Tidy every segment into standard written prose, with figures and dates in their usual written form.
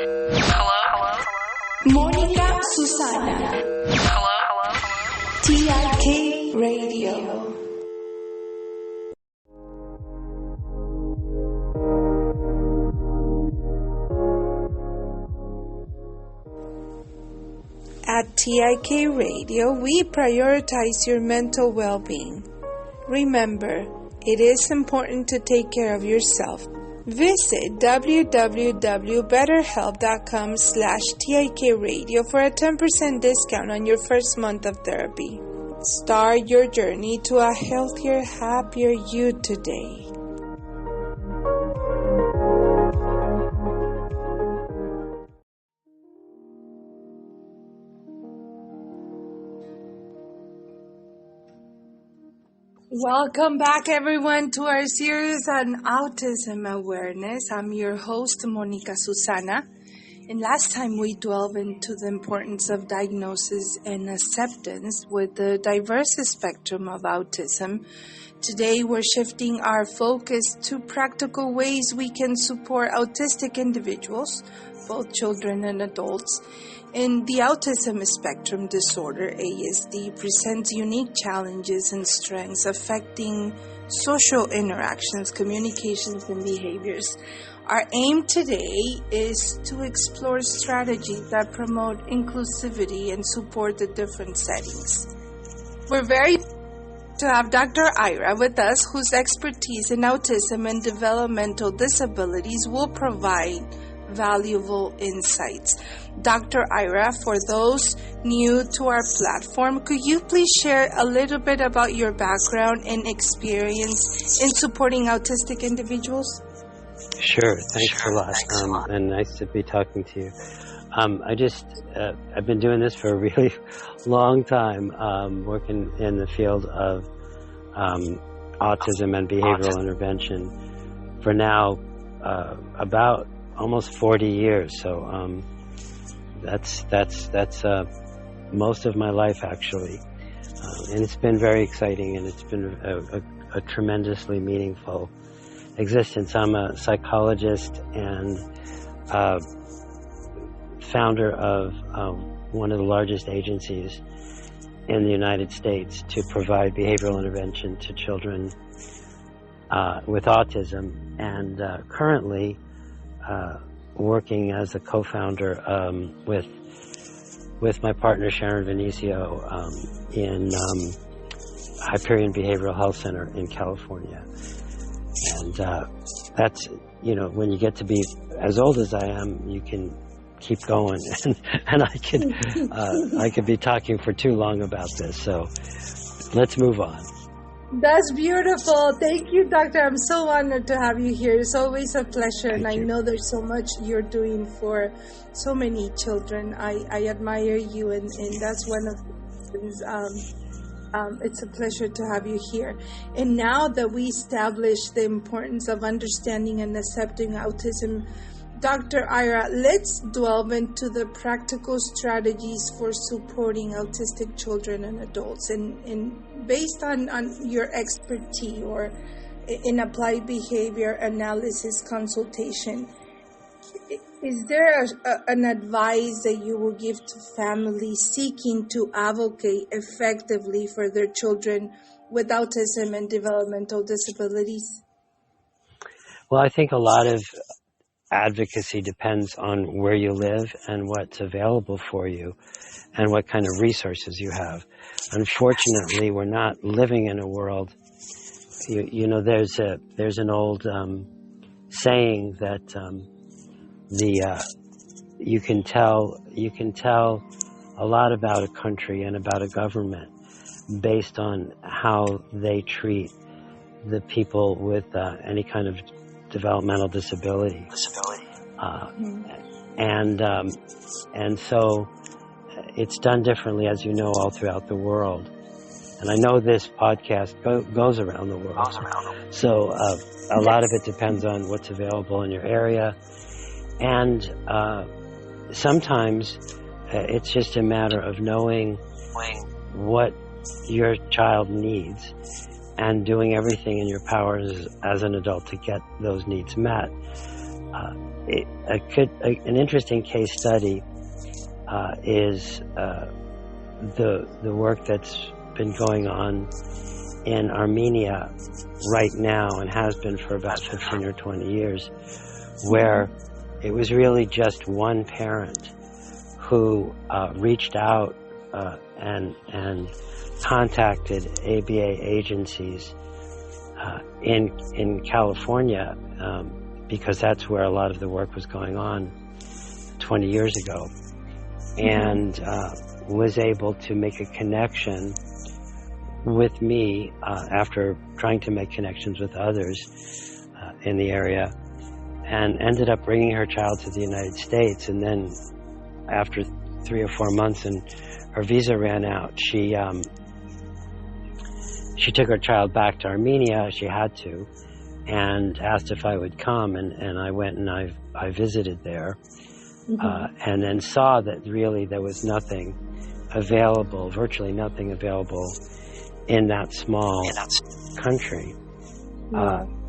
Hello? Monica Susana. Hello? TIK Radio. At TIK Radio, we prioritize your mental well-being. Remember, it is important to take care of yourself. Visit www.betterhelp.com/TIK Radio for a 10% discount on your first month of therapy. Start your journey to a healthier, happier you today. Welcome back, everyone, to our series on autism awareness. I'm your host, Monica Susana. And last time we delved into the importance of diagnosis and acceptance with the diverse spectrum of autism. Today, we're shifting our focus to practical ways we can support autistic individuals, both children and adults. In the autism spectrum disorder, ASD presents unique challenges and strengths affecting social interactions, communications, and behaviors. Our aim today is to explore strategies that promote inclusivity and support the different settings. We're very to have Dr. Ira with us, whose expertise in autism and developmental disabilities will provide valuable insights. Dr. Ira, for those new to our platform, could you please share a little bit about your background and experience in supporting autistic individuals? Sure. Thanks a lot. And nice to be talking to you. I've been doing this for a really long time, working in the field of autism and behavioral intervention for now about almost 40 years. So that's most of my life, actually. And it's been very exciting, and it's been a tremendously meaningful existence. I'm a psychologist and founder of one of the largest agencies in the United States to provide behavioral intervention to children with autism, and currently working as a co-founder with my partner Sharon Vinicio in Hyperion Behavioral Health Center in California. And that's, when you get to be as old as I am, you can keep going, and I could be talking for too long about this. So let's move on. That's beautiful. Thank you, Doctor. I'm so honored to have you here. It's always a pleasure, and I know there's so much you're doing for so many children. I admire you, and that's one of the things. It's a pleasure to have you here. And now that we established the importance of understanding and accepting autism, Dr. Ira, let's delve into the practical strategies for supporting autistic children and adults. And based on your expertise or in applied behavior analysis consultation, is there an advice that you will give to families seeking to advocate effectively for their children with autism and developmental disabilities? Well, I think a lot of advocacy depends on where you live and what's available for you and what kind of resources you have. Unfortunately, we're not living in a world, there's an old saying that you can tell a lot about a country and about a government based on how they treat the people with any kind of developmental disability. And so it's done differently, as you know, all throughout the world. And I know this podcast goes around the world. So a lot of it depends on what's available in your area. And sometimes it's just a matter of knowing what your child needs and doing everything in your power as an adult to get those needs met. An interesting case study is the work that's been going on in Armenia right now, and has been for about 15 or 20 years, where it was really just one parent who reached out and contacted ABA agencies in California, because that's where a lot of the work was going on 20 years ago, and was able to make a connection with me after trying to make connections with others in the area, and ended up bringing her child to the United States. And then after 3 or 4 months and her visa ran out, she took her child back to Armenia. She had to, and asked if I would come, and I went and I visited there, and then saw that really there was nothing available, virtually nothing available in that small country.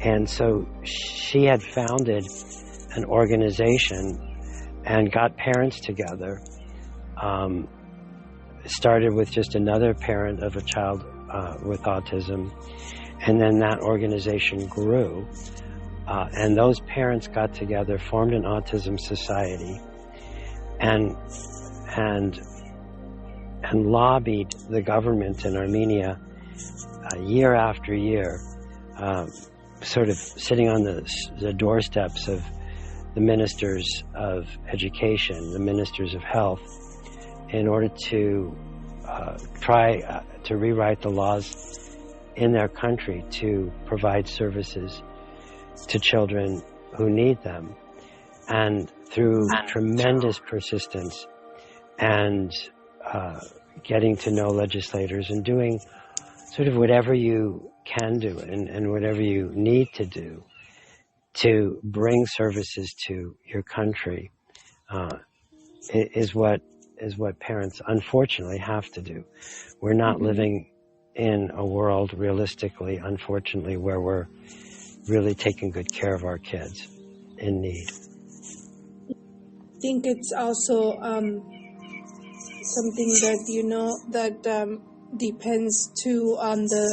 And so she had founded an organization and got parents together. Started with just another parent of a child with autism, and then that organization grew, and those parents got together, formed an autism society, and lobbied the government in Armenia year after year, sort of sitting on the doorsteps of the ministers of education, the ministers of health, in order to try to rewrite the laws in their country to provide services to children who need them. And through tremendous persistence and getting to know legislators and doing sort of whatever you can do and whatever you need to do to bring services to your country is what parents unfortunately have to do. We're not living in a world realistically, unfortunately, where we're really taking good care of our kids in need. I think it's also something that depends too on the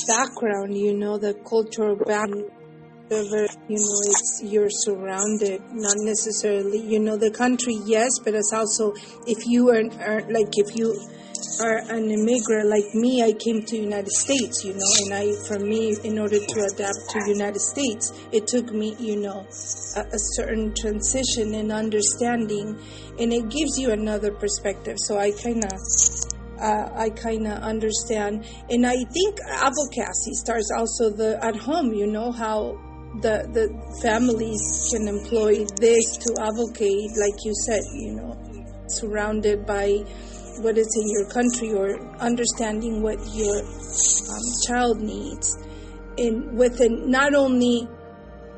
background, the cultural background. It's you're surrounded, not necessarily, the country, yes, but it's also if you are if you are an immigrant like me, I came to United States, and for me, in order to adapt to United States, it took me, a certain transition and understanding, and it gives you another perspective. So I kind of understand, and I think advocacy starts also at home. How the families can employ this to advocate, like you said, surrounded by what is in your country, or understanding what your child needs, and within not only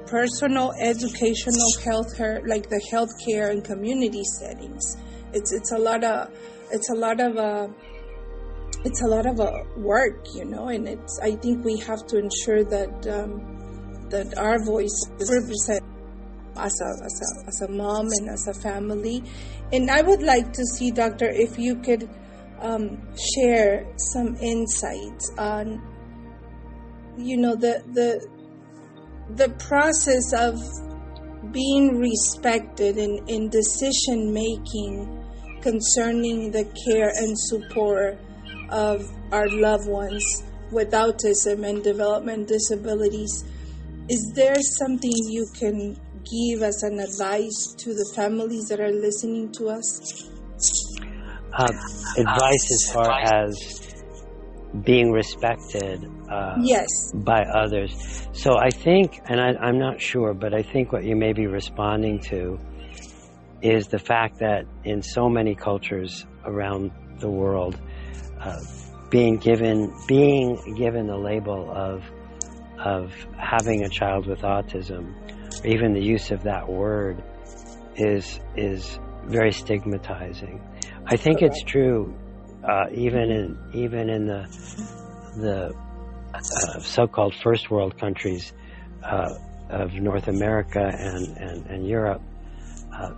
personal, educational, healthcare, like the healthcare and community settings. It's a lot of work, and I think we have to ensure that our voice is represented as a mom and as a family. And I would like to see, Doctor, if you could share some insights on, the process of being respected in decision making concerning the care and support of our loved ones with autism and developmental disabilities. Is there something you can give as an advice to the families that are listening to us? Advice as far as being respected yes. by others. So I think, and I'm not sure, but I think what you may be responding to is the fact that in so many cultures around the world, being given the label of having a child with autism, or even the use of that word, is very stigmatizing. I think it's true, even in the so-called first world countries, of North America and Europe,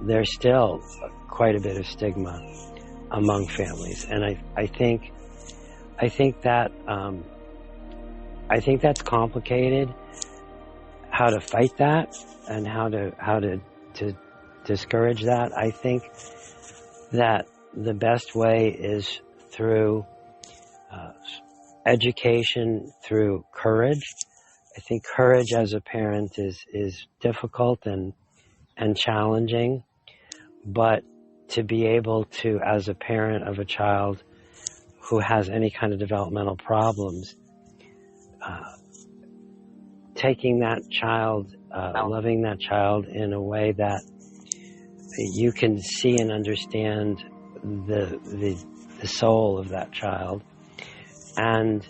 there's still quite a bit of stigma among families, and I think that's complicated. How to fight that and how to discourage that. I think that the best way is through education, through courage. I think courage as a parent is difficult and challenging, but to be able to, as a parent of a child who has any kind of developmental problems, taking that child, loving that child in a way that you can see and understand the soul of that child, and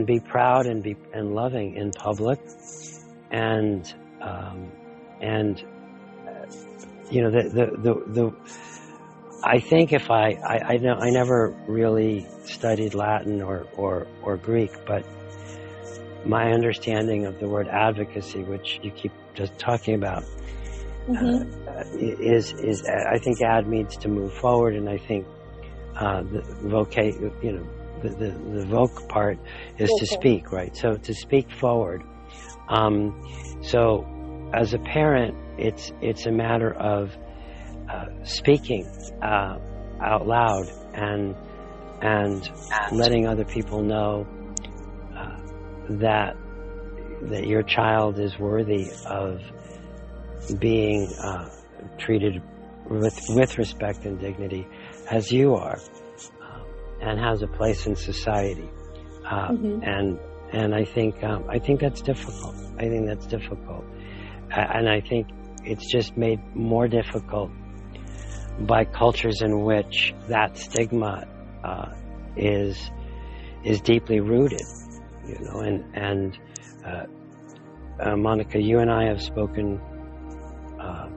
be proud and loving in public, and you know, I think if I never really studied Latin or Greek, but my understanding of the word advocacy, which you keep just talking about, is I think ad means to move forward, and I think the voc part is to speak, right? So to speak forward. So as a parent, it's a matter of speaking out loud and letting other people know that your child is worthy of being treated with respect and dignity as you are, and has a place in society. And I think that's difficult. And I think it's just made more difficult by cultures in which that stigma is deeply rooted, you know. And Monica, you and I have spoken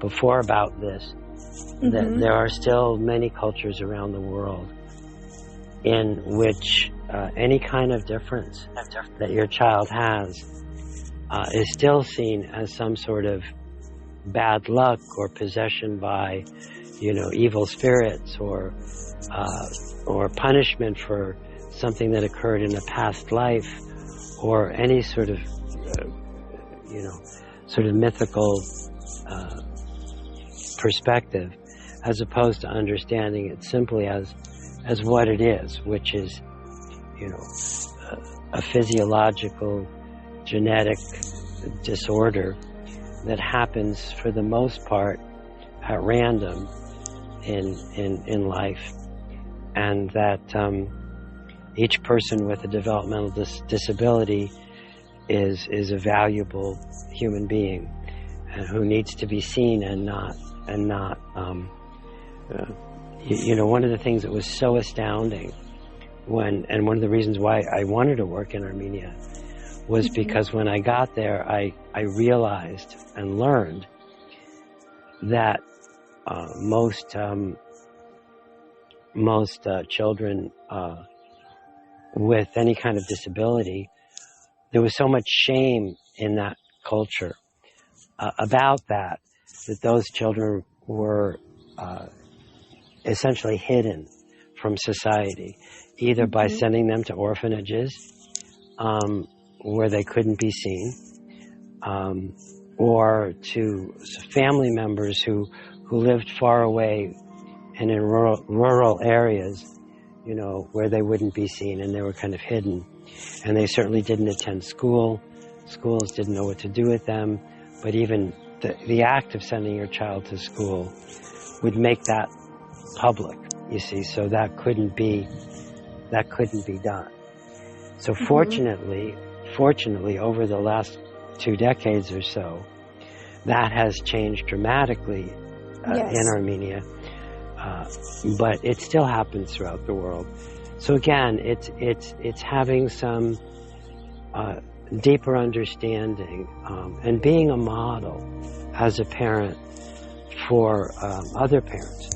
before about this. That there are still many cultures around the world in which any kind of difference that your child has is still seen as some sort of bad luck or possession by, you know, evil spirits, or punishment for something that occurred in a past life, or any sort of sort of mythical perspective, as opposed to understanding it simply as what it is, which is, you know, a physiological genetic disorder that happens for the most part at random in life, and that each person with a developmental disability is a valuable human being, who needs to be seen and not you know, one of the things that was so astounding and one of the reasons why I wanted to work in Armenia was because when I got there, I realized and learned that most children with any kind of disability, there was so much shame in that culture about that those children were essentially hidden from society, either by sending them to orphanages where they couldn't be seen, or to family members who lived far away and in rural areas, you know, where they wouldn't be seen and they were kind of hidden. And they certainly didn't attend school. Schools didn't know what to do with them. But even the act of sending your child to school would make that public, you see, so that couldn't be done. So fortunately, over the last 2 decades or so, that has changed dramatically in Armenia, but it still happens throughout the world. So again, it's having some deeper understanding and being a model as a parent for other parents.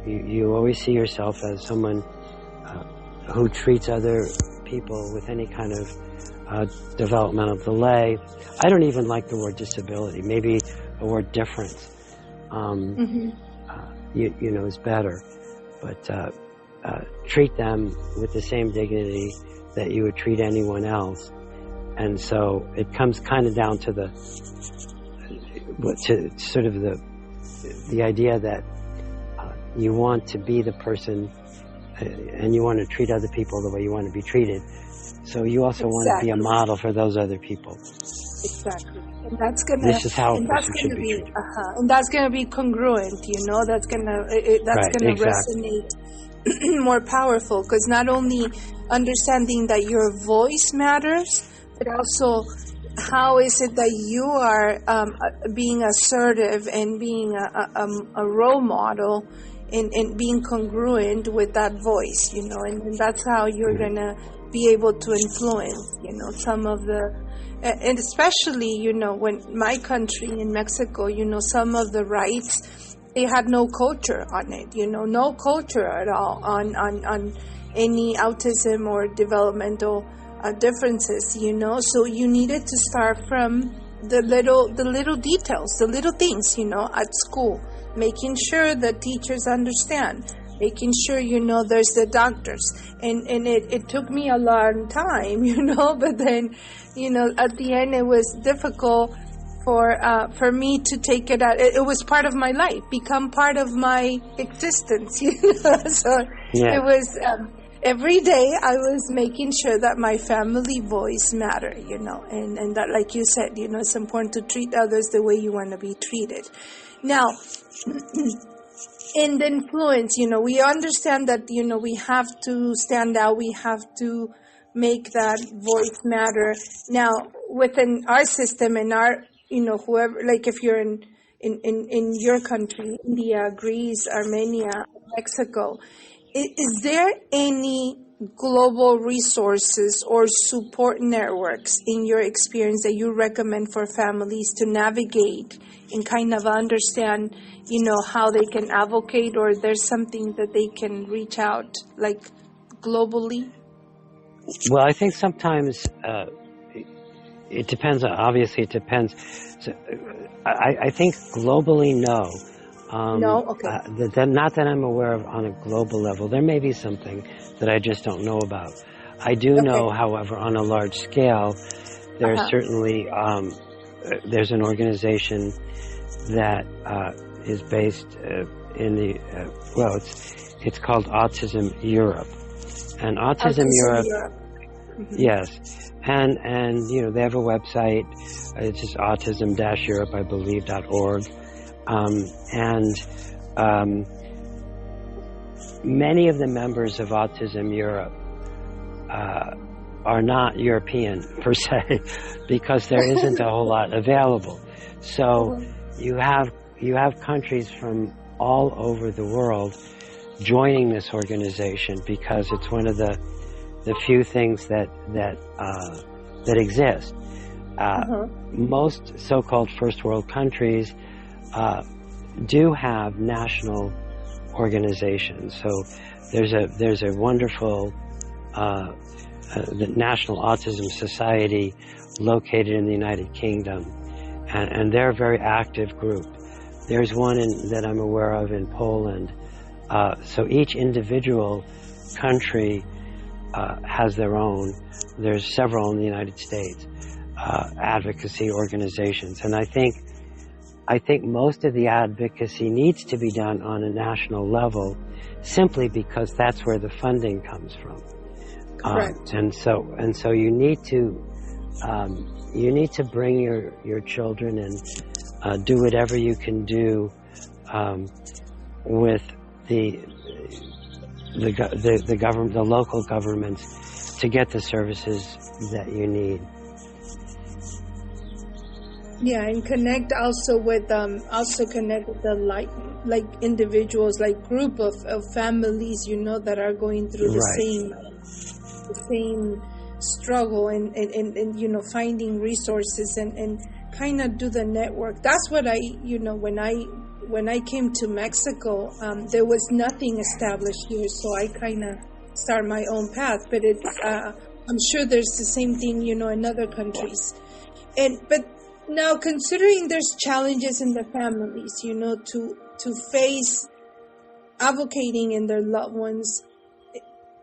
You always see yourself as someone who treats other people with any kind of developmental delay I don't even like the word disability. Maybe the word difference, is better. But treat them with the same dignity that you would treat anyone else. And so it comes kind of down to sort of the idea that you want to be the person and you want to treat other people the way you want to be treated. So you also want to be a model for those other people. Exactly. And that's gonna. This is how a person should be treated. And that's gonna be congruent. That's gonna resonate more powerful, because not only understanding that your voice matters, but also how is it that you are being assertive and being a role model and being congruent with that voice, and that's how you're gonna be able to influence, some of the, and especially, when my country in Mexico, some of the rights, they had no culture on it, no culture at all on any autism or developmental differences, so you needed to start from the little details, the little things, at school, making sure the teachers understand, making sure, there's the doctors, and it took me a long time, but then, at the end it was difficult for me to take it out. It was part of my life, become part of my existence, so it was, every day I was making sure that my family voice mattered, and that, like you said, it's important to treat others the way you want to be treated. Now, in the influence, we understand that, we have to stand out, we have to make that voice matter. Now, within our system and our, whoever, like if you're in your country, India, Greece, Armenia, Mexico, is there any global resources or support networks in your experience that you recommend for families to navigate and kind of understand, how they can advocate, or there's something that they can reach out, like, globally? Well, I think sometimes it depends. Obviously, it depends. So, I think globally, no. No? Okay. Not that I'm aware of on a global level. There may be something that I just don't know about. I do know, however, on a large scale, there's certainly there's an organization that is based in the it's called Autism Europe, and Autism Europe. Yes, and they have a website. It's just autism-europe, I believe, .org. Many of the members of Autism Europe are not European per se, because there isn't a whole lot available. So you have countries from all over the world joining this organization, because it's one of the few things that exist. Most so-called first world countries do have national organizations. So there's a wonderful the National Autism Society located in the United Kingdom, and they're a very active group. There's one that I'm aware of in Poland. So each individual country has their own. There's several in the United States advocacy organizations, and I think most of the advocacy needs to be done on a national level, simply because that's where the funding comes from. Correct. And so you need to bring your children and do whatever you can do with the government, the local governments, to get the services that you need. Yeah, and connect also with the like individuals, like group of families, that are going through the same struggle, and finding resources and kind of do the network. That's what I when I came to Mexico, there was nothing established here, so I kind of start my own path. But I'm sure there's the same thing, in other countries. But now, considering there's challenges in the families, to face advocating in their loved ones,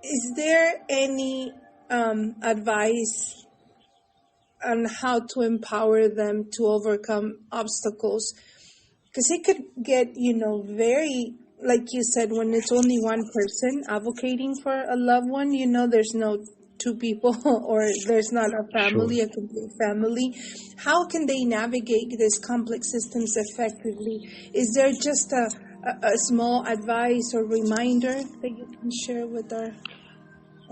is there any advice on how to empower them to overcome obstacles? Because it could get, very, like you said, when it's only one person advocating for a loved one, there's no two people or there's not a family, Sure. a complete family. How can they navigate these complex systems effectively? Is there just a small advice or reminder that you can share with our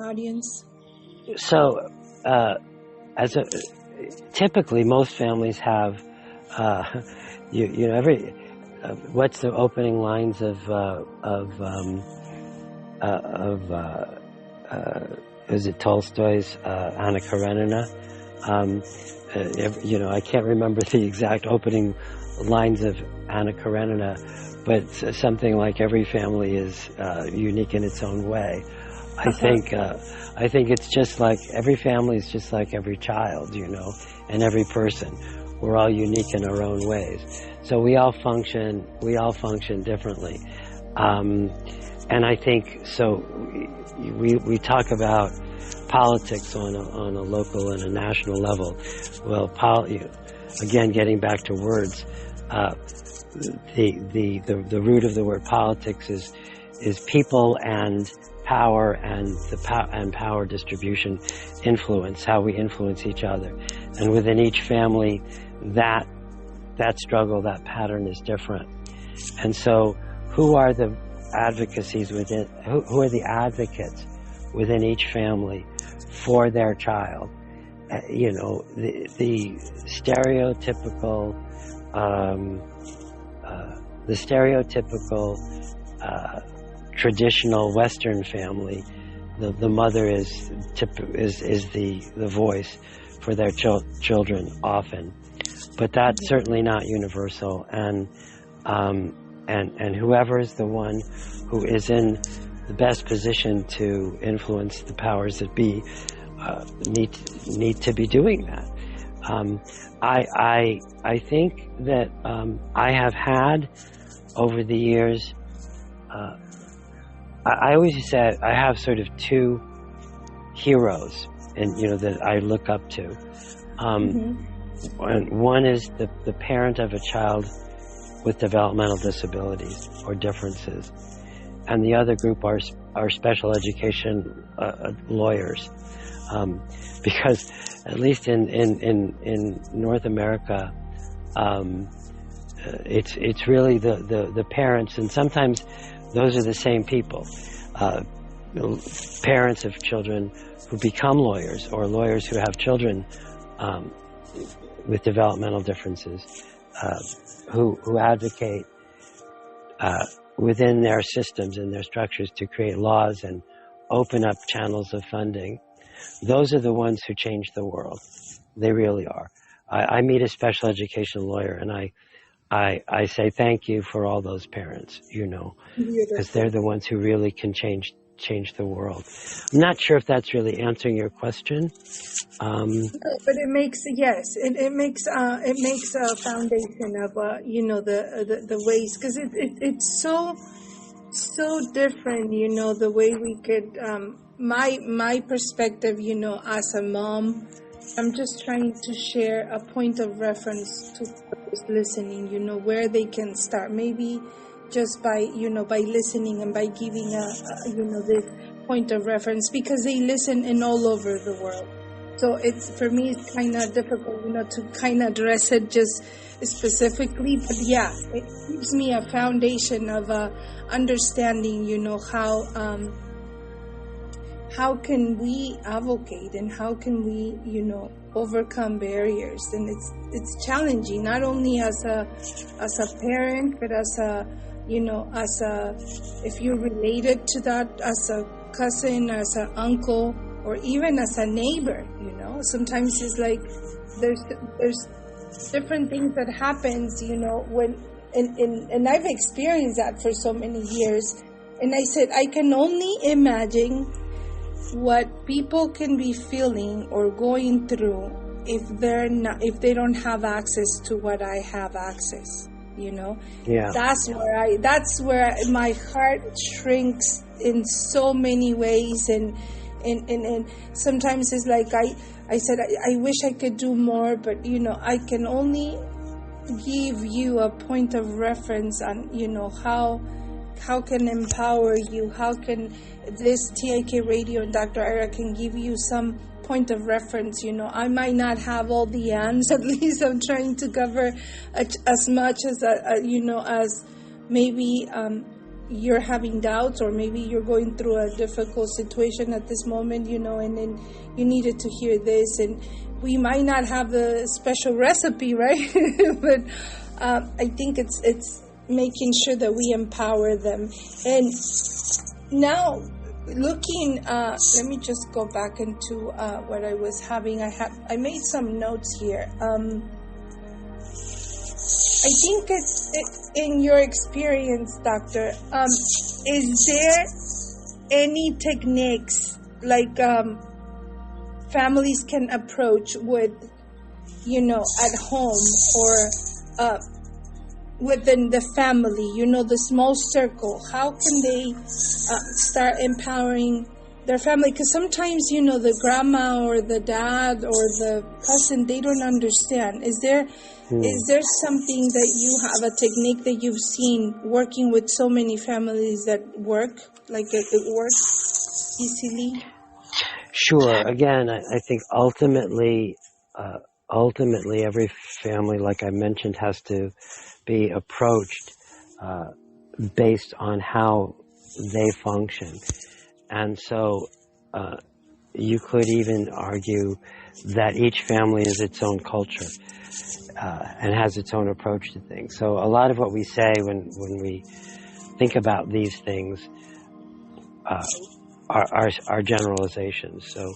audience? So, typically, most families have, every. What's the opening lines of is it Tolstoy's Anna Karenina? I can't remember the exact opening lines of Anna Karenina, but something like every family is unique in its own way. I think it's just like every family is just like every child, and every person. We're all unique in our own ways. So we all function differently. And I think, so we talk about politics on a local and a national level. Well, again, getting back to words, the root of the word politics is people and power and power distribution, influence, how we influence each other. And within each family, that struggle, that pattern is different. And so who are the advocacies within, who are the advocates within each family for their child? The stereotypical traditional Western family, the mother is the voice for their children often, but that's certainly not universal. And whoever is the one who is in the best position to influence the powers that be need to be doing that. I think that I have had over the years. I always say I have sort of two heroes, and that I look up to. One is the parent of a child with developmental disabilities or differences, and the other group are special education lawyers, because at least in North America, it's really the parents, and sometimes those are the same people, parents of children who become lawyers, or lawyers who have children with developmental differences, who advocate within their systems and their structures to create laws and open up channels of funding. Those are the ones who change the world. They really are. I meet a special education lawyer, and I say thank you for all those parents, because they're the ones who really can change the world. I'm not sure if that's really answering your question. But it makes it makes a foundation of the ways, because it's so different, the way we could my perspective, as a mom. I'm just trying to share a point of reference to who's listening, where they can start. Maybe just by listening and by giving this point of reference, because they listen in all over the world. So for me, it's kind of difficult, to kind of address it just specifically. But yeah, it gives me a foundation of understanding, how can we advocate, and how can we, overcome barriers? And it's challenging, not only as a parent, but as if you're related to that, as a cousin, as an uncle, or even as a neighbor. Sometimes it's like there's different things that happens, when and I've experienced that for so many years. And I said, I can only imagine what people can be feeling or going through if they don't have access to what I have access, Yeah. That's where my heart shrinks in so many ways, and sometimes it's like I said I wish I could do more, but I can only give you a point of reference on how can empower you, how can this TIK radio and Dr. Ira can give you some point of reference. I might not have all the answers. At least I'm trying to cover as much as as maybe you're having doubts, or maybe you're going through a difficult situation at this moment, and then you needed to hear this, and we might not have the special recipe, right? But I think it's making sure that we empower them. And now, looking, let me just go back into what I was having. I made some notes here. I think in your experience, doctor, is there any techniques like families can approach with, at home or within the family, the small circle? How can they start empowering their family? Because sometimes, the grandma or the dad or the cousin, they don't understand. Is there something that you have, a technique that you've seen working with so many families that work, like it works easily? Sure. Again, I think ultimately every family, like I mentioned, has to be approached based on how they function. And so you could even argue that each family is its own culture and has its own approach to things. So a lot of what we say when we think about these things are generalizations. So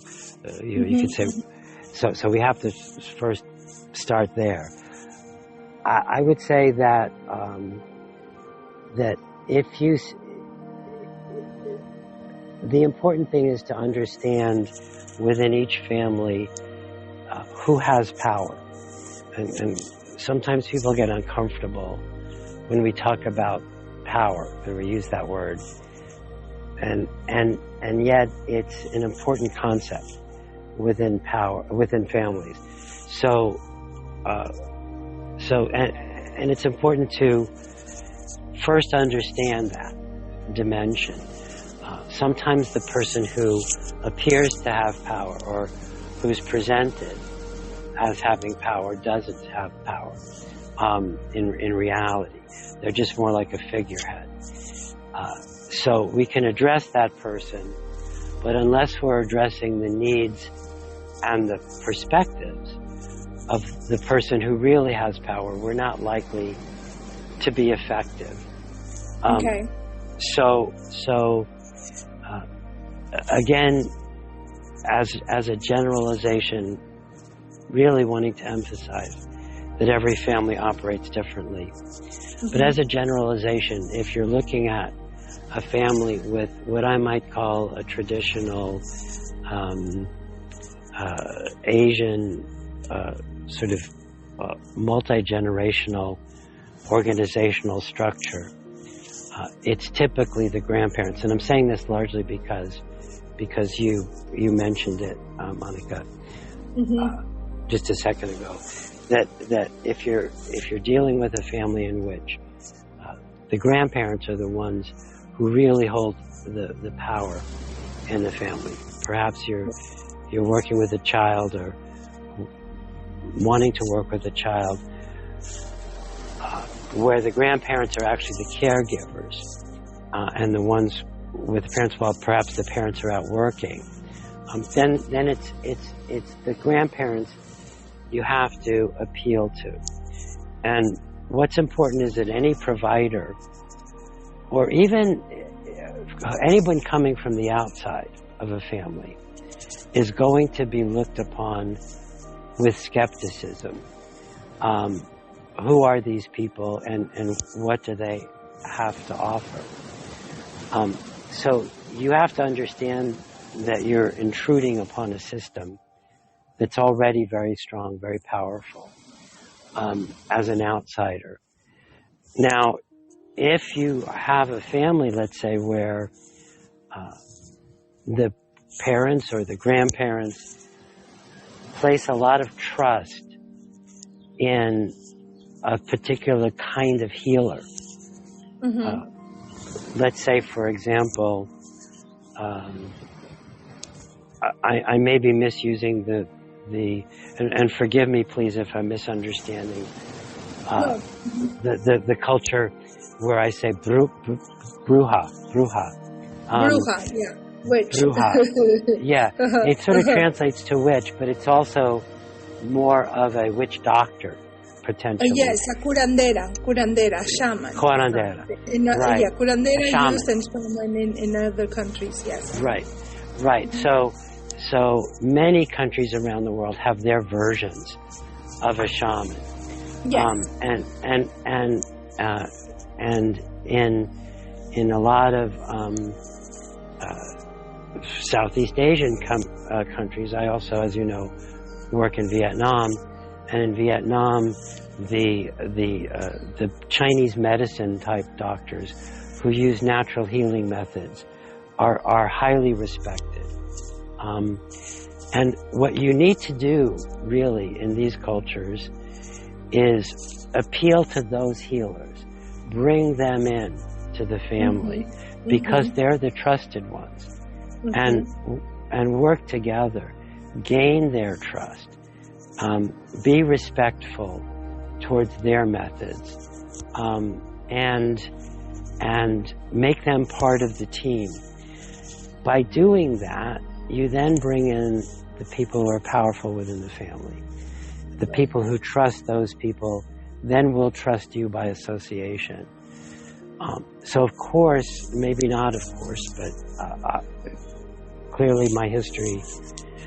you could say, so we have to first start there. I would say that the important thing is to understand within each family who has power, and sometimes people get uncomfortable when we talk about power and we use that word, and yet it's an important concept within families. So it's important to first understand that dimension. Sometimes the person who appears to have power or who's presented as having power doesn't have power in reality. They're just more like a figurehead. So we can address that person, but unless we're addressing the needs and the perspectives of the person who really has power, we're not likely to be effective. Okay. So again, as a generalization, really wanting to emphasize that every family operates differently. Mm-hmm. But as a generalization, if you're looking at a family with what I might call a traditional Asian sort of multi-generational organizational structure, it's typically the grandparents. And I'm saying this largely because you mentioned it, Monica, just a second ago, that if you're dealing with a family in which the grandparents are the ones who really hold the power in the family. Perhaps you're working with a child or wanting to work with a child where the grandparents are actually the caregivers and the ones with the parents, while perhaps the parents are out working. Then it's the grandparents you have to appeal to. And what's important is that any provider, or even anyone coming from the outside of a family, is going to be looked upon with skepticism. Who are these people, and what do they have to offer? So you have to understand that you're intruding upon a system that's already very strong, very powerful, as an outsider. Now, if you have a family, let's say, where the parents or the grandparents place a lot of trust in a particular kind of healer. Let's say, for example, I may be misusing and forgive me, please, if I'm misunderstanding the culture where I say bruja. Bruja, yeah. Witch. Bruja. Yeah. It sort of translates to witch, but it's also more of a witch doctor, potentially. Yes, a curandera, shaman. Curandera. Right. Yeah, curandera shaman. Used and shaman in other countries, yes. Right. So many countries around the world have their versions of a shaman. Yes. And in a lot of Southeast Asian countries, I also, as you know, work in Vietnam, and in Vietnam, the Chinese medicine type doctors who use natural healing methods are highly respected. And what you need to do, really, in these cultures is appeal to those healers, bring them in to the family, because they're the trusted ones, and work together, gain their trust, be respectful towards their methods, and make them part of the team. By doing that, you then bring in the people who are powerful within the family. The people who trust those people then will trust you by association. So of course, maybe not of course, but clearly my history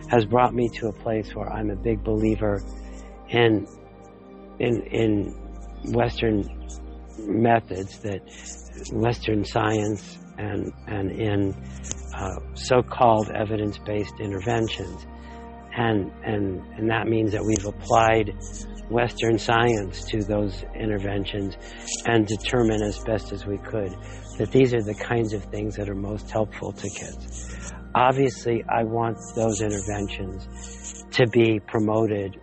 has brought me to a place where I'm a big believer in Western methods, that Western science and in so-called evidence-based interventions. And that means that we've applied Western science to those interventions and determine as best as we could that these are the kinds of things that are most helpful to kids. Obviously, I want those interventions to be promoted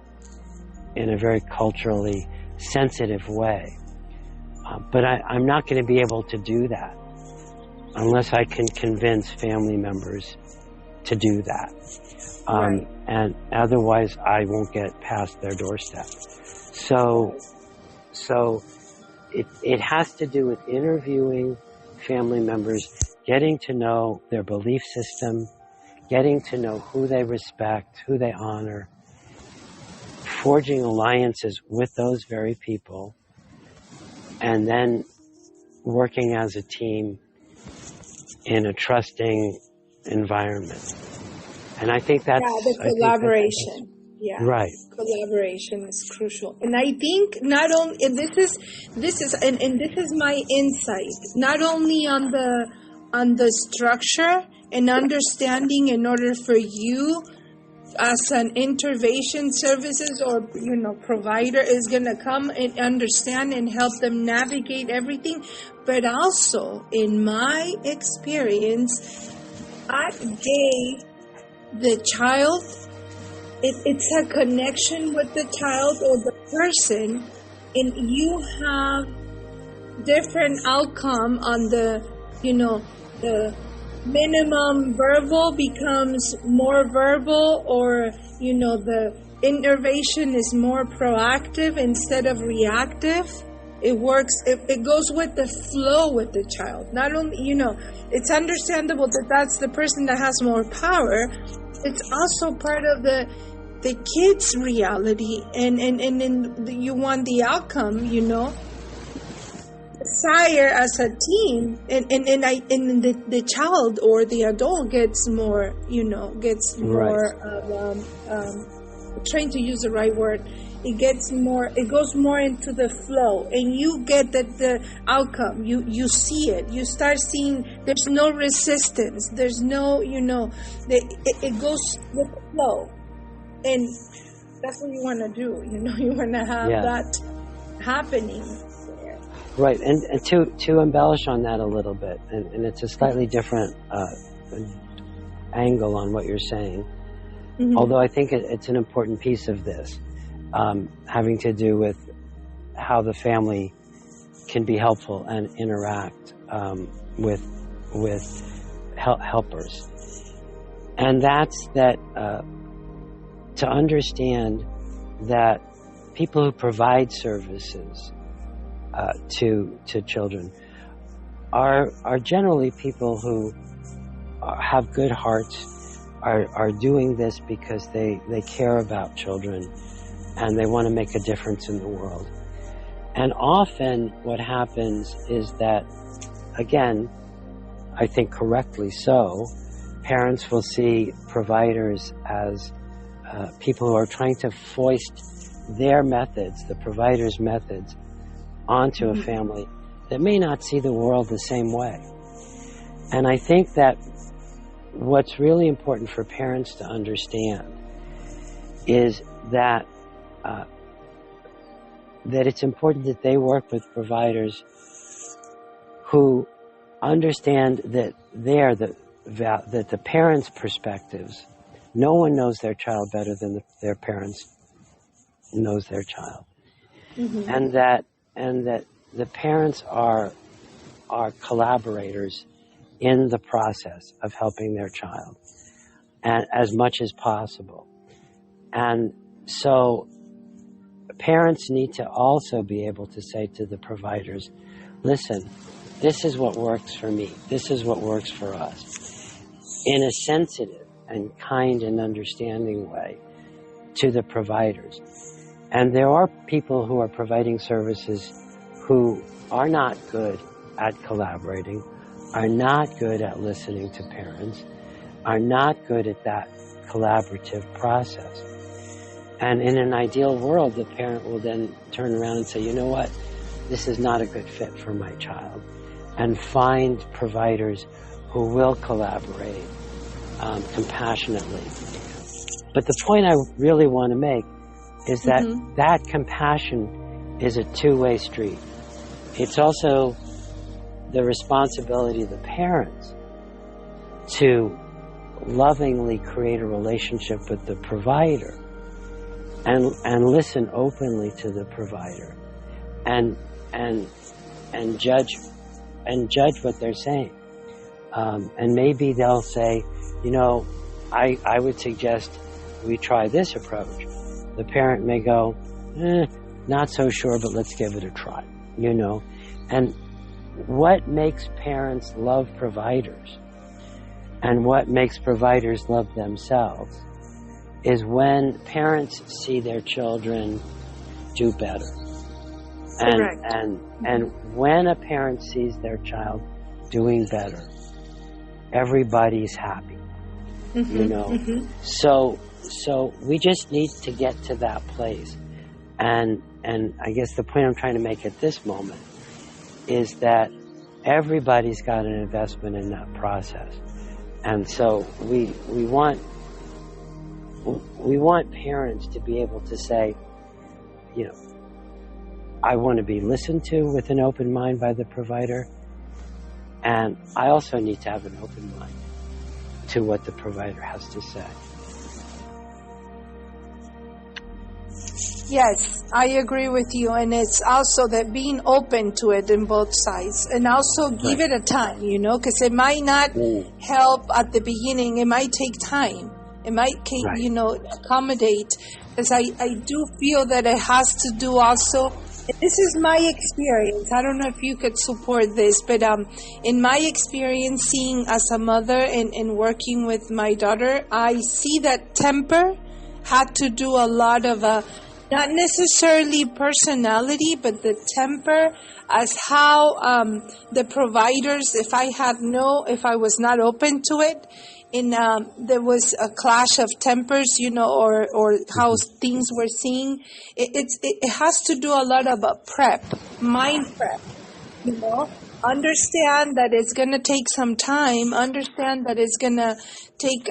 in a very culturally sensitive way. But I'm not going to be able to do that unless I can convince family members to do that. And otherwise I won't get past their doorstep. So it has to do with interviewing family members, getting to know their belief system, getting to know who they respect, who they honor, forging alliances with those very people, and then working as a team in a trusting environment. And I think that's... Yeah, the collaboration. Yeah. Right. Collaboration is crucial. And I think not only, and this is my insight, not only on the structure and understanding in order for you as an intervention services or, provider is going to come and understand and help them navigate everything, but also in my experience, I gave the child, it's a connection with the child or the person, and you have different outcome on the minimum verbal becomes more verbal, or the intervention is more proactive instead of reactive. It works, it goes with the flow with the child. Not only, it's understandable that that's the person that has more power. It's also part of the kid's reality, and you want the outcome, desire as a team, and the child or the adult gets more, trying to use the right word. It goes more into the flow, and you get the outcome. You see it. You start seeing there's no resistance. There's no, it goes with the flow. And that's what you want to do. You want to have that happening. Right, and to embellish on that a little bit, and it's a slightly different angle on what you're saying, although I think it's an important piece of this, having to do with how the family can be helpful and interact with helpers. And that's that to understand that people who provide services to children are generally people who have good hearts, are doing this because they care about children and they want to make a difference in the world. And often what happens is that, again, I think correctly so, parents will see providers as people who are trying to foist their methods, the provider's methods, onto a family that may not see the world the same way. And I think that what's really important for parents to understand is that that it's important that they work with providers who understand that that the parents' perspectives, no one knows their child better than their parents knows their child, and that the parents are collaborators in the process of helping their child, and as much as possible. And so parents need to also be able to say to the providers, listen, this is what works for me, this is what works for us, in a sensitive and kind and understanding way to the providers. And there are people who are providing services who are not good at collaborating, are not good at listening to parents, are not good at that collaborative process. And in an ideal world, the parent will then turn around and say, you know what, this is not a good fit for my child, and find providers who will collaborate compassionately. But the point I really want to make is that that compassion is a two-way street. It's also the responsibility of the parents to lovingly create a relationship with the provider and listen openly to the provider and judge what they're saying. And maybe they'll say, you know, I would suggest we try this approach. The parent may go, not so sure, but let's give it a try, you know. And what makes parents love providers and what makes providers love themselves is when parents see their children do better. And when a parent sees their child doing better, everybody's happy, you know. So we just need to get to that place. And I guess the point I'm trying to make at this moment is that everybody's got an investment in that process. And so we want parents to be able to say, you know, I want to be listened to with an open mind by the provider, and I also need to have an open mind to what the provider has to say. Yes, I agree with you. And it's also that being open to it in both sides, and also give it a time, you know, because it might not help at the beginning. It might take time. It might, you know, accommodate. Because I do feel that it has to do also, this is my experience. I don't know if you could support this, but in my experience, seeing as a mother and working with my daughter, I see that temper had to do a lot of not necessarily personality, but the temper as how the providers, if I was not open to it, and there was a clash of tempers, you know, or how things were seen. It has to do a lot of mind prep, you know. understand that it's going to take some time, understand that it's going to take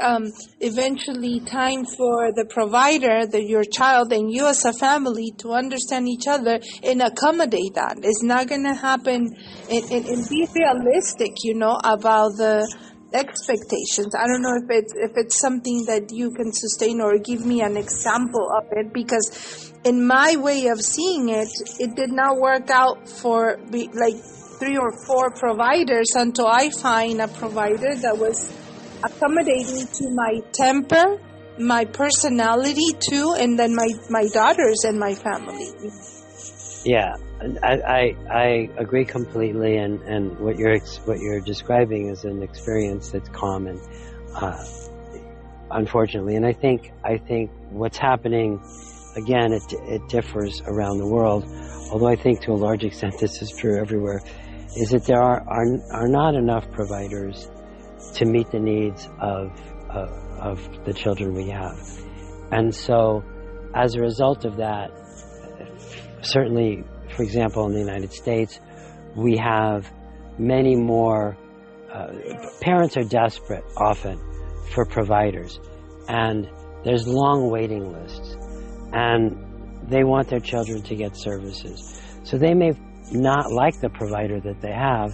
eventually time for the provider, your child, and you as a family to understand each other and accommodate that. It's not going to happen, and be realistic, about the expectations. I don't know if it's something that you can sustain or give me an example of it, because in my way of seeing it, it did not work out for like 3 or 4 providers until I find a provider that was accommodating to my temper, my personality too, and then my daughters and my family. Yeah, I agree completely, and what you're describing is an experience that's common, unfortunately. And I think what's happening, again, it differs around the world, although I think to a large extent this is true everywhere, is that there are not enough providers to meet the needs of the children we have. And so as a result of that, certainly, for example, in the United States, we have many more, parents are desperate often for providers, and there's long waiting lists, and they want their children to get services. So they may not like the provider that they have,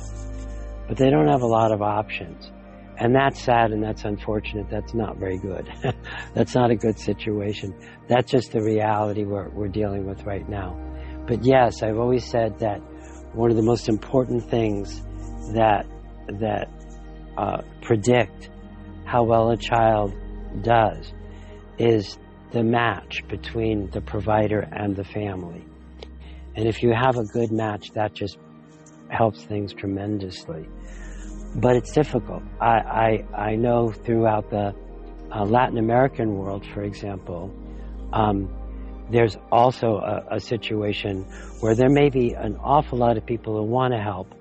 but they don't have a lot of options. And that's sad and that's unfortunate. That's not very good. That's not a good situation. That's just the reality we're dealing with right now. But yes, I've always said that one of the most important things that predict how well a child does is the match between the provider and the family. And if you have a good match, that just helps things tremendously. But it's difficult. I know throughout the Latin American world, for example, there's also a situation where there may be an awful lot of people who want to help,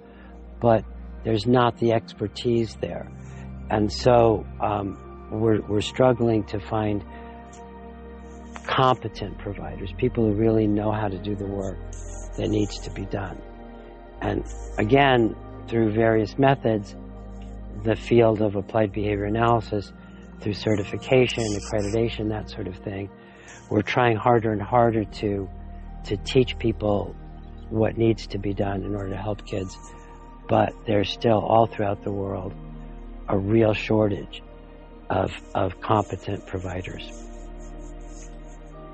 but there's not the expertise there. And so we're struggling to find competent providers, people who really know how to do the work that needs to be done. And again, through various methods, the field of applied behavior analysis, through certification, accreditation, that sort of thing, we're trying harder and harder to teach people what needs to be done in order to help kids. But there's still, all throughout the world, a real shortage of competent providers.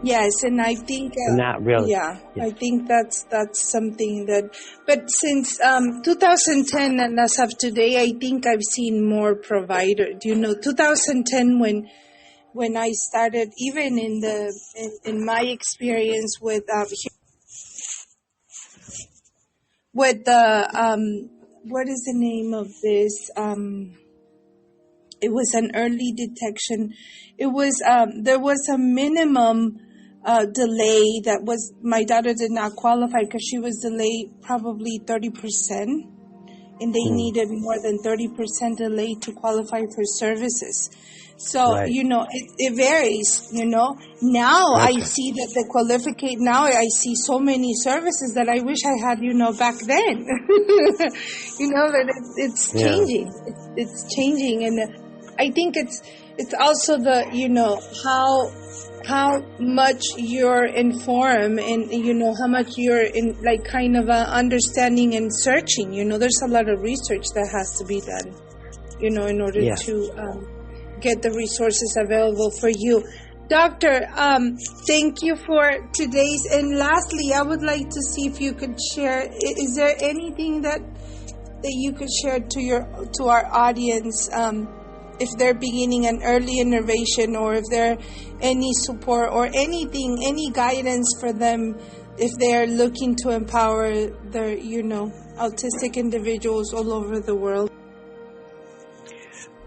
Yes, and I think not really. Yeah, I think that's something that. But since 2010 and as of today, I think I've seen more providers. 2010 when I started, even in my experience with the what is the name of this? It was an early detection. It was there was a minimum delay that was, my daughter did not qualify because she was delayed probably 30%, and they needed more than 30% delay to qualify for services. So, right. It varies, Now Gotcha. I see that now I see so many services that I wish I had, back then. That it's changing. It's changing. And I think it's also the, how much you're informed and, how much you're in, like, kind of understanding and searching. There's a lot of research that has to be done, in order to get the resources available for you. Doctor, thank you for today's. And lastly, I would like to see if you could share, is there anything that you could share to our audience, if they're beginning an early intervention, or if there any support or anything, any guidance for them if they're looking to empower their, autistic individuals all over the world?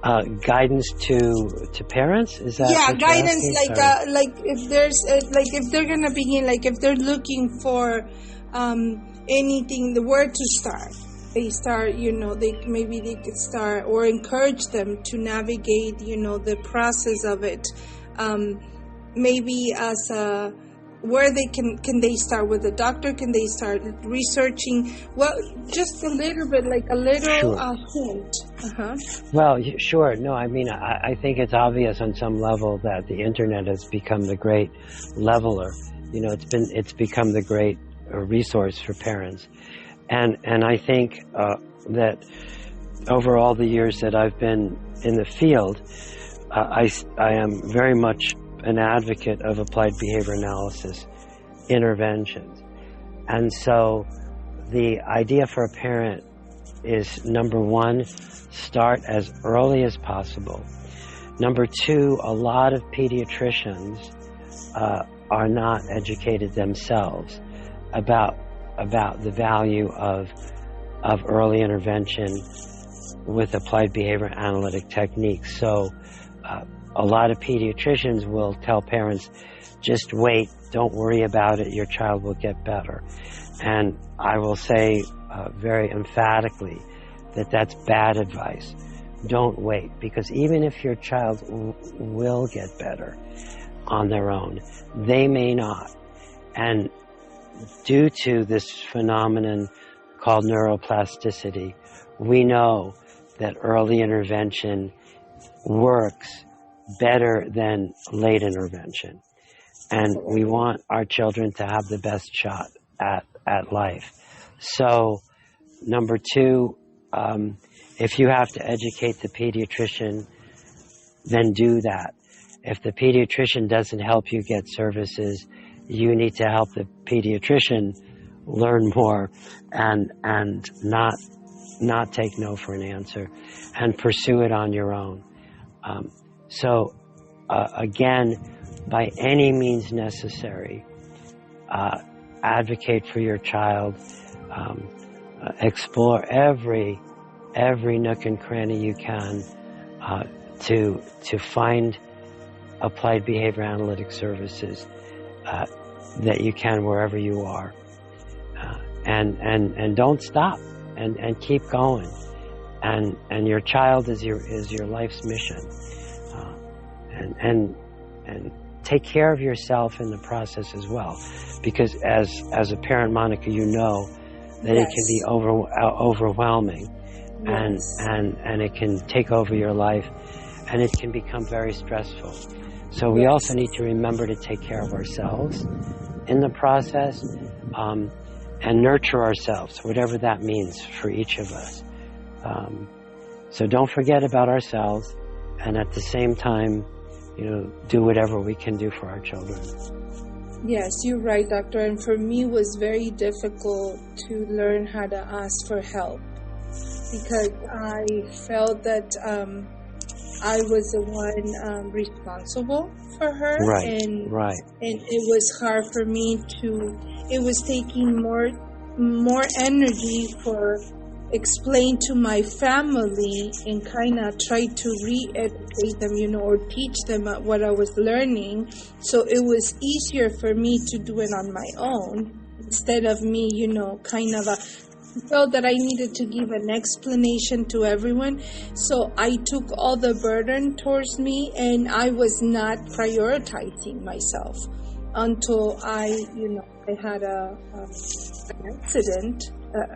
Guidance to parents? Is that? Yeah, what you're guidance, asking? like if there's if they're gonna begin, like if they're looking for anything, where to start. They start, they could start, or encourage them to navigate, the process of it. Maybe as where they can they start with the doctor? Can they start researching? Well, just a little bit, like a little Sure. hint. Well, sure. No, I mean, I think it's obvious on some level that the internet has become the great leveler. You know, it's become the great resource for parents, and I think that over all the years that I've been in the field, I am very much an advocate of applied behavior analysis interventions. And so the idea for a parent is, number one, start as early as possible. Number two, a lot of pediatricians are not educated themselves about the value of early intervention with applied behavior analytic techniques. So a lot of pediatricians will tell parents, just wait, don't worry about it, your child will get better. And I will say very emphatically that that's bad advice. Don't wait, because even if your child will get better on their own, they may not. And due to this phenomenon called neuroplasticity, we know that early intervention works better than late intervention. And we want our children to have the best shot at life. So, number two, if you have to educate the pediatrician, then do that. If the pediatrician doesn't help you get services, you need to help the pediatrician learn more and not take no for an answer and pursue it on your own. So again, by any means necessary, advocate for your child, explore every nook and cranny you can to find applied behavior analytic services that you can wherever you are, and don't stop and keep going, and your child is your life's mission, and take care of yourself in the process as well, because as a parent, Monica, you know that it can be overwhelming, and it can take over your life, and it can become very stressful. So we also need to remember to take care of ourselves in the process, and nurture ourselves, whatever that means for each of us. So don't forget about ourselves, and at the same time, do whatever we can do for our children. Yes, you're right, doctor. And for me, it was very difficult to learn how to ask for help, because I felt that I was the one responsible for her. Right, and it was hard for me it was taking more energy for explain to my family and kind of try to re-educate them, or teach them what I was learning. So it was easier for me to do it on my own instead of me, kind of felt that I needed to give an explanation to everyone. So I took all the burden towards me, and I was not prioritizing myself until I had an accident.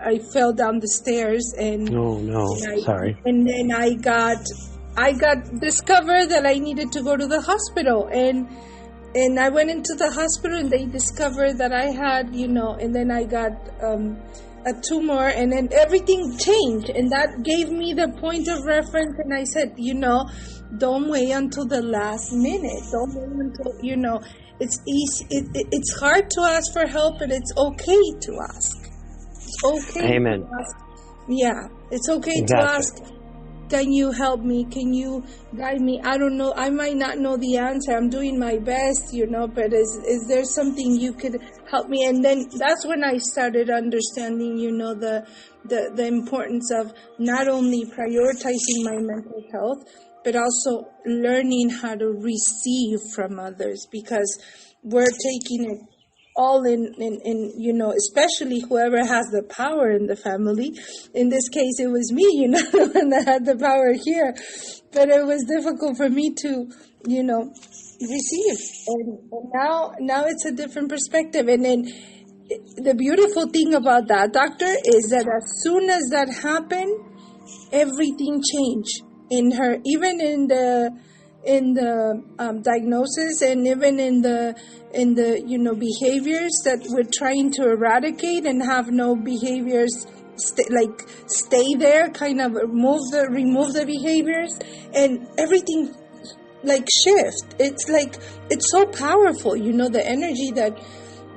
I fell down the stairs, and sorry. And then I got discovered that I needed to go to the hospital, and I went into the hospital, and they discovered that I had, and then I got a tumor, and then everything changed, and that gave me the point of reference. And I said, don't wait until the last minute. Don't wait until, it's easy. It's hard to ask for help, but it's okay to ask. It's okay. Amen. To ask. Yeah, it's okay to ask. Can you help me? Can you guide me? I don't know. I might not know the answer. I'm doing my best, but is there something you could help me? And then that's when I started understanding, the importance of not only prioritizing my mental health, but also learning how to receive from others, because we're taking it all in, especially whoever has the power in the family. In this case, it was me, the one that had the power here. But it was difficult for me to, receive. And now it's a different perspective. And then the beautiful thing about that, doctor, is that as soon as that happened, everything changed in her, even in the diagnosis, and even in the behaviors that we're trying to eradicate and have no behaviors stay there, kind of remove the behaviors, and everything shift. It's so powerful, the energy that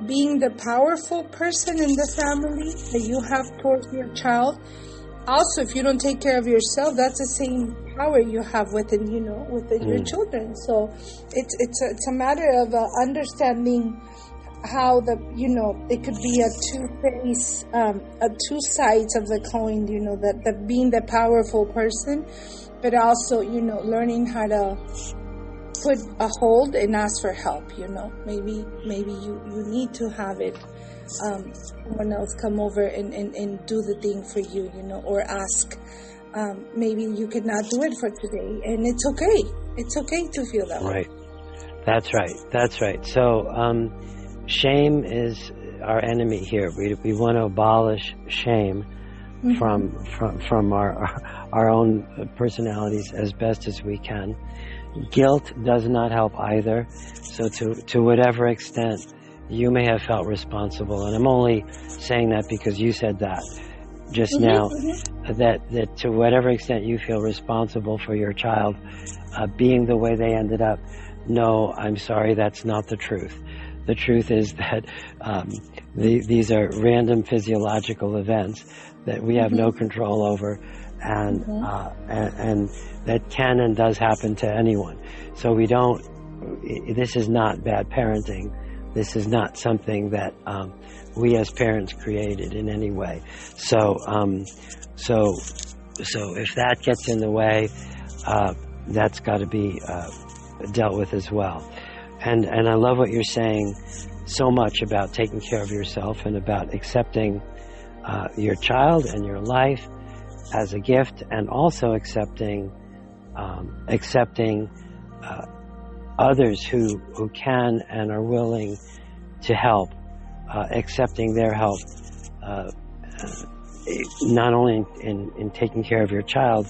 being the powerful person in the family that you have towards your child. Also, if you don't take care of yourself, that's the same power you have within your children. So it's a matter of understanding how it could be a two sides of the coin, that being the powerful person, but also, learning how to put a hold and ask for help. Maybe you need to have it. Someone else come over and do the thing for you, or ask. Maybe you could not do it for today, and it's okay. It's okay to feel that way. Right. That's right. So, shame is our enemy here. We want to abolish shame from our own personalities as best as we can. Guilt does not help either. So to whatever extent you may have felt responsible, and I'm only saying that because you said that just now, that to whatever extent you feel responsible for your child being the way they ended up, no, I'm sorry, that's not the truth. The truth is that these are random physiological events that we have no control over, and that can and does happen to anyone. So this is not bad parenting. This is not something that we as parents created in any way. So if that gets in the way, that's got to be dealt with as well. And I love what you're saying so much about taking care of yourself and about accepting your child and your life as a gift, and also accepting others who can and are willing to help, accepting their help, not only in taking care of your child,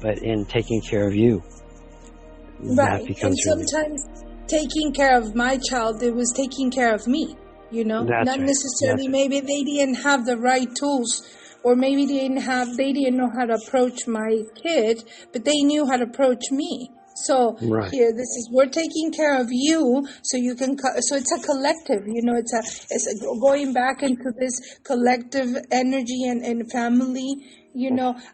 but in taking care of you. Right. And sometimes taking care of my child, it was taking care of me, That's not right. necessarily. Maybe they didn't have the right tools, or maybe they didn't know how to approach my kid, but they knew how to approach me. So here, we're taking care of you, so you can. So it's a collective, it's going back into this collective energy and family.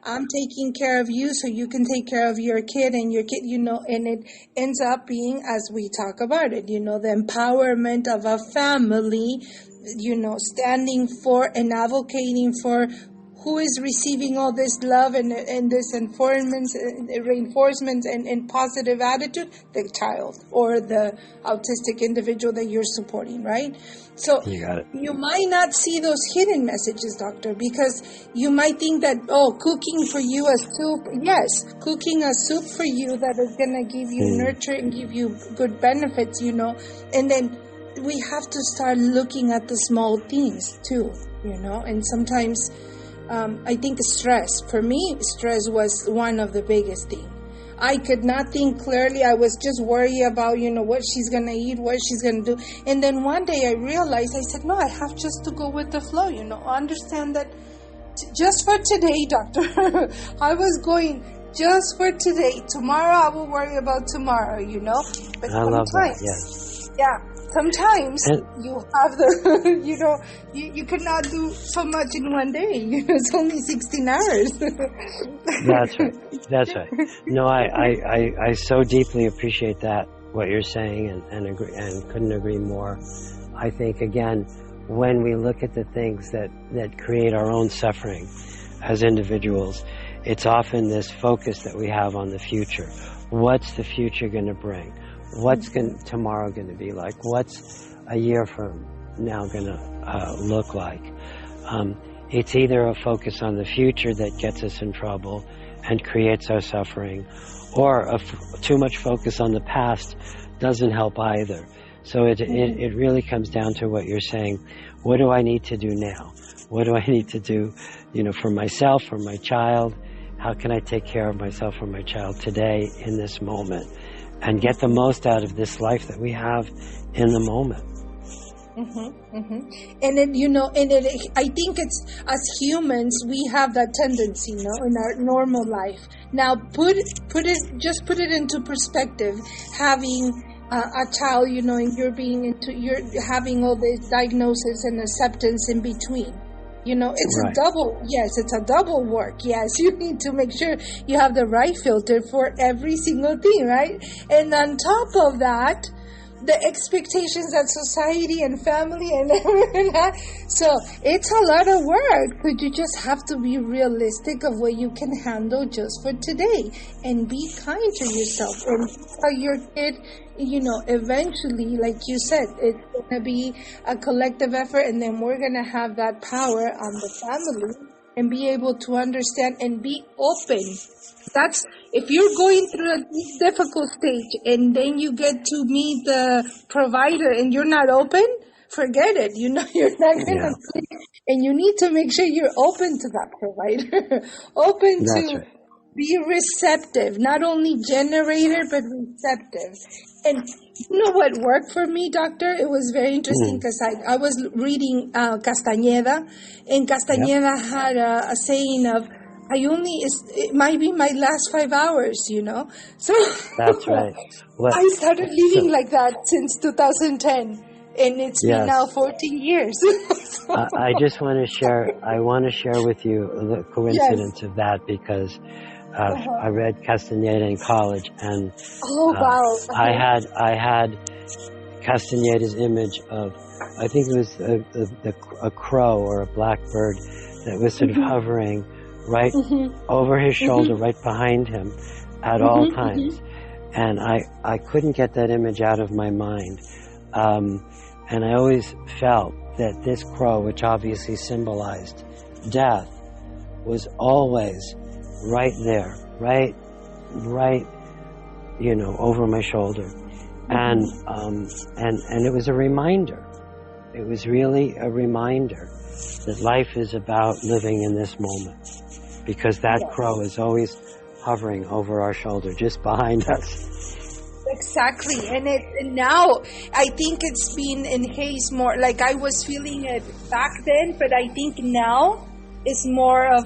I'm taking care of you, so you can take care of your kid and your kid. And it ends up being, as we talk about it, the empowerment of a family. Standing for and advocating for who is receiving all this love and this reinforcement and positive attitude? The child or the autistic individual that you're supporting, right? So you got it. You might not see those hidden messages, doctor, because you might think that, cooking for you a soup, yes, cooking a soup for you that is going to give you nurture and give you good benefits, and then we have to start looking at the small things too, and sometimes I think stress. For me, stress was one of the biggest things. I could not think clearly. I was just worried about, what she's going to eat, what she's going to do. And then one day I realized, I said, no, I have just to go with the flow, understand that just for today, doctor, I was going just for today. Tomorrow I will worry about tomorrow, But I love that, yes. Yeah. Sometimes you have you cannot do so much in one day. It's only 16 hours. That's right. No, I so deeply appreciate that, what you're saying, and agree, and couldn't agree more. I think, again, when we look at the things that create our own suffering as individuals, it's often this focus that we have on the future. What's the future going to bring? What's tomorrow going to be like? What's a year from now going to look like? It's either a focus on the future that gets us in trouble and creates our suffering, or too much focus on the past doesn't help either. So it really comes down to what you're saying. What do I need to do now? What do I need to do, for myself, for my child? How can I take care of myself or my child today in this moment and get the most out of this life that we have in the moment? And then, I think it's, as humans, we have that tendency, in our normal life. Now, put it into perspective, having a child, and you're having all this diagnosis and acceptance in between. It's right. It's a double work. Yes, you need to make sure you have the right filter for every single thing, right? And on top of that, the expectations that society and family and everything have. So it's a lot of work, but you just have to be realistic of what you can handle just for today and be kind to yourself and tell your kid, eventually, like you said, it's going to be a collective effort, and then we're going to have that power on the family and be able to understand and be open. That's, if you're going through a difficult stage and then you get to meet the provider and you're not open, forget it. You're not going to click. And you need to make sure you're open to that provider. Open to be receptive, not only generator, but receptive. And you know what worked for me, doctor? It was very interesting because I was reading Castañeda, and Castañeda had a saying of, it might be my last 5 hours, So that's right. I started living like that since 2010, and it's been now 14 years. I just want to share. I want to share with you the coincidence of that because I read Castañeda in college, and I had Castañeda's image of, I think it was a crow or a blackbird that was sort of hovering right over his shoulder, right behind him at all times. And I couldn't get that image out of my mind. And I always felt that this crow, which obviously symbolized death, was always right there, right, over my shoulder. And it was a reminder. It was really a reminder that life is about living in this moment, because that crow is always hovering over our shoulder, just behind us. Exactly. And now I think it's been enhanced more. Like, I was feeling it back then, but I think now it's more of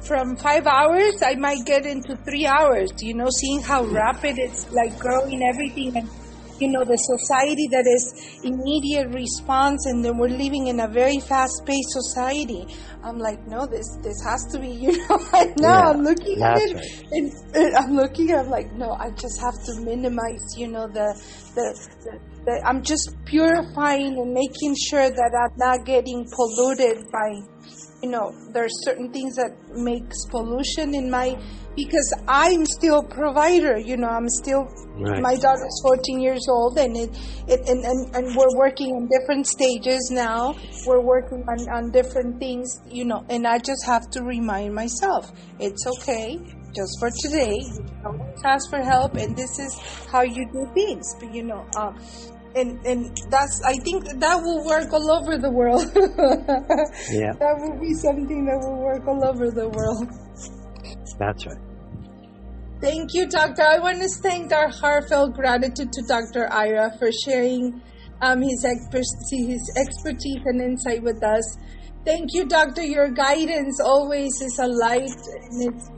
from 5 hours, I might get into 3 hours, seeing how rapid it's like growing everything. And the society that is immediate response, and then we're living in a very fast-paced society. I'm like, no, this has to be, I'm looking at it, and I'm looking, I'm like, no, I just have to minimize, I'm just purifying and making sure that I'm not getting polluted by, there's certain things that makes pollution because I'm still a provider, I'm still, my daughter's 14 years old, and and we're working on different stages now. We're working on different things, and I just have to remind myself, it's okay, just for today, you can always ask for help, and this is how you do things, but and that's, I think that will work all over the world. That will be something that will work all over the world. That's right. Thank you, Doctor. I want to thank our heartfelt gratitude to Dr. Ira for sharing his expertise and insight with us. Thank you, Doctor. Your guidance always is a light, and it's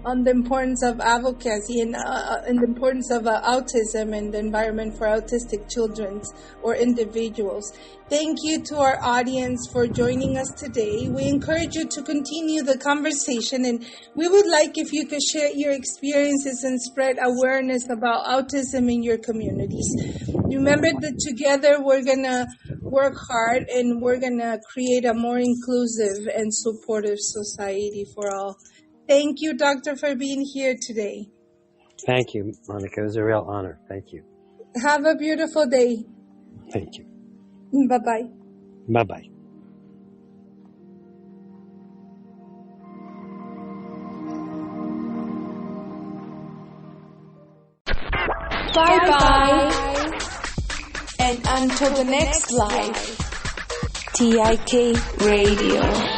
on the importance of advocacy and the importance of autism and the environment for autistic children or individuals. Thank you to our audience for joining us today. We encourage you to continue the conversation, and we would like if you could share your experiences and spread awareness about autism in your communities. Remember that together we're going to work hard, and we're going to create a more inclusive and supportive society for all. Thank you, Doctor, for being here today. Thank you, Monica. It was a real honor. Thank you. Have a beautiful day. Thank you. Bye-bye. Bye-bye. Bye-bye. And until the next live, TIK Radio.